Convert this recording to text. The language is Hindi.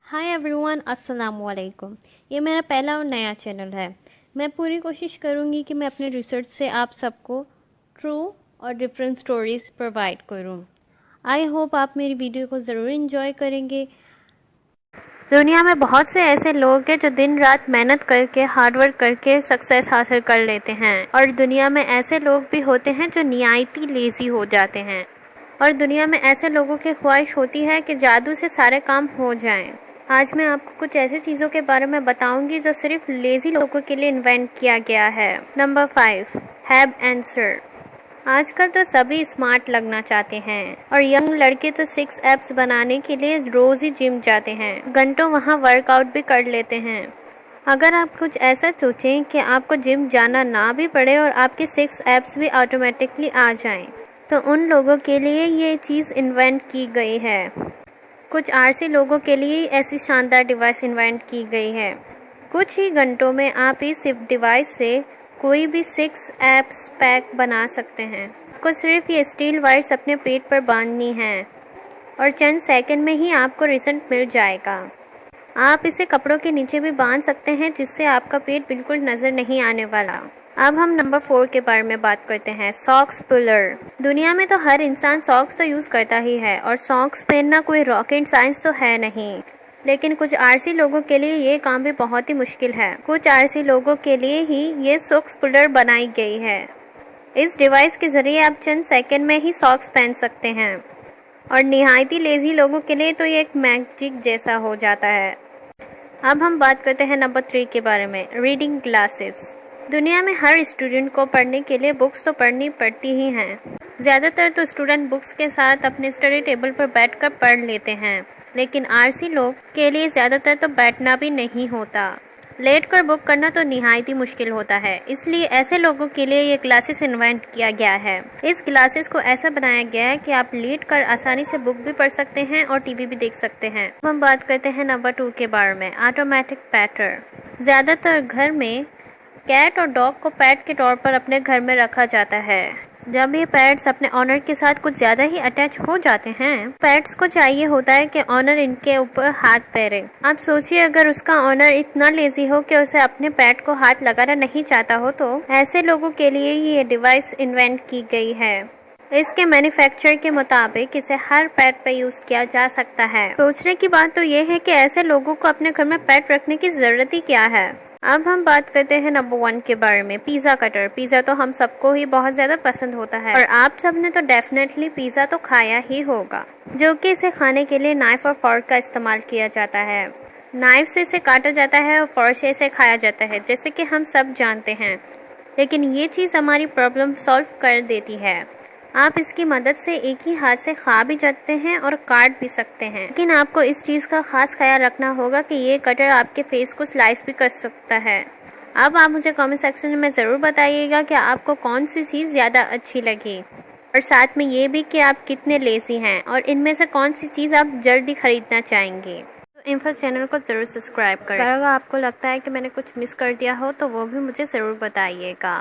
हाय एवरीवन, अस्सलाम वालेकुम। ये मेरा पहला और नया चैनल है। मैं पूरी कोशिश करूँगी कि मैं अपने रिसर्च से आप सबको ट्रू और डिफरेंट स्टोरीज़ प्रोवाइड करूँ। आई होप आप मेरी वीडियो को ज़रूर इंजॉय करेंगे। दुनिया में बहुत से ऐसे लोग हैं जो दिन रात मेहनत करके हार्ड वर्क करके सक्सेस हासिल कर लेते हैं, और दुनिया में ऐसे लोग भी होते हैं जो निहायती लेज़ी हो जाते हैं। और दुनिया में ऐसे लोगों की ख्वाहिश होती है कि जादू से सारे काम हो जाएं। आज मैं आपको कुछ ऐसी चीज़ों के बारे में बताऊंगी जो सिर्फ लेज़ी लोगों के लिए इन्वेंट किया गया है। Number 5, have answer. आजकल तो सभी स्मार्ट लगना चाहते हैं और यंग लड़के तो 6 एब्स बनाने के लिए रोज ही जिम जाते हैं, घंटों वहाँ वर्कआउट भी कर लेते हैं। अगर आप कुछ ऐसा सोचें कि आपको जिम जाना ना भी पड़े और आपके 6 एब्स भी ऑटोमेटिकली आ जाएं, तो उन लोगों के लिए ये चीज़ इन्वेंट की गई है। कुछ आलसी लोगों के लिए ऐसी शानदार डिवाइस इन्वेंट की गई है। कुछ ही घंटों में आप इस डिवाइस से कोई भी 6 एब्स पैक बना सकते हैं। आपको सिर्फ ये स्टील वायर्स अपने पेट पर बांधनी है और चंद सेकंड में ही आपको रिजल्ट मिल जाएगा। आप इसे कपड़ों के नीचे भी बांध सकते हैं, जिससे आपका पेट बिल्कुल नज़र नहीं आने वाला। अब हम नंबर 4 के बारे में बात करते हैं, सॉक्स पुलर। दुनिया में तो हर इंसान सॉक्स तो यूज़ करता ही है और सॉक्स पहनना कोई रॉकेट साइंस तो है नहीं, लेकिन कुछ आलसी लोगों के लिए ये काम भी बहुत ही मुश्किल है। कुछ आलसी लोगों के लिए ही ये सॉक्स पुलर बनाई गई है। इस डिवाइस के ज़रिए आप चंद सेकंड में ही सॉक्स पहन सकते हैं और निहायती लेज़ी लोगों के लिए तो ये एक मैजिक जैसा हो जाता है। अब हम बात करते हैं नंबर 3 के बारे में, रीडिंग ग्लासेस। दुनिया में हर स्टूडेंट को पढ़ने के लिए बुक्स तो पढ़नी पड़ती ही हैं। ज़्यादातर तो स्टूडेंट बुक्स के साथ अपने स्टडी टेबल पर बैठकर पढ़ लेते हैं, लेकिन आलसी लोग के लिए ज़्यादातर तो बैठना भी नहीं होता। लेट कर बुक करना तो निहायती मुश्किल होता है, इसलिए ऐसे लोगों के लिए ये ग्लासेस इन्वेंट किया गया है। इस ग्लासेस को ऐसा बनाया गया है कि आप लेट कर आसानी से बुक भी पढ़ सकते हैं और टीवी भी देख सकते हैं। हम बात करते हैं नंबर 2 के बारे में, ऑटोमेटिक पैटर। ज़्यादातर घर में कैट और डॉग को पेट के तौर पर अपने घर में रखा जाता है। जब ये पेट्स अपने ऑनर के साथ कुछ ज़्यादा ही अटैच हो जाते हैं, पेट्स को चाहिए होता है कि ऑनर इनके ऊपर हाथ फेरे। आप सोचिए, अगर उसका ऑनर इतना लेजी हो कि उसे अपने पेट को हाथ लगाना नहीं चाहता हो, तो ऐसे लोगों के लिए ये डिवाइस इन्वेंट की गई है। इसके मैन्युफैक्चरर के मुताबिक इसे हर पेट पे यूज किया जा सकता है। सोचने की बात तो ये है कि ऐसे लोगों को अपने घर में पेट रखने की जरूरत ही क्या है। अब हम बात करते हैं नंबर 1 के बारे में, पिज़्ज़ा कटर। पिज़्ज़ा तो हम सबको ही बहुत ज़्यादा पसंद होता है और आप सबने तो डेफिनेटली पिज़्ज़ा तो खाया ही होगा, जो कि इसे खाने के लिए नाइफ और फोर्क का इस्तेमाल किया जाता है। नाइफ से इसे काटा जाता है और फोर्क से इसे खाया जाता है, जैसे कि हम सब जानते हैं। लेकिन ये चीज़ हमारी प्रॉब्लम सॉल्व कर देती है। आप इसकी मदद से एक ही हाथ से खा भी सकते हैं और काट भी सकते हैं, लेकिन आपको इस चीज़ का खास ख्याल रखना होगा कि ये कटर आपके फेस को स्लाइस भी कर सकता है। अब आप मुझे कमेंट सेक्शन में ज़रूर बताइएगा कि आपको कौन सी चीज़ ज़्यादा अच्छी लगी, और साथ में ये भी कि आप कितने लेज़ी हैं और इनमें से कौन सी चीज़ आप जल्दी खरीदना चाहेंगे। तो इन्फो चैनल को ज़रूर सब्सक्राइब करें। अगर आपको लगता है कि मैंने कुछ मिस कर दिया हो तो वो भी मुझे ज़रूर बताइएगा।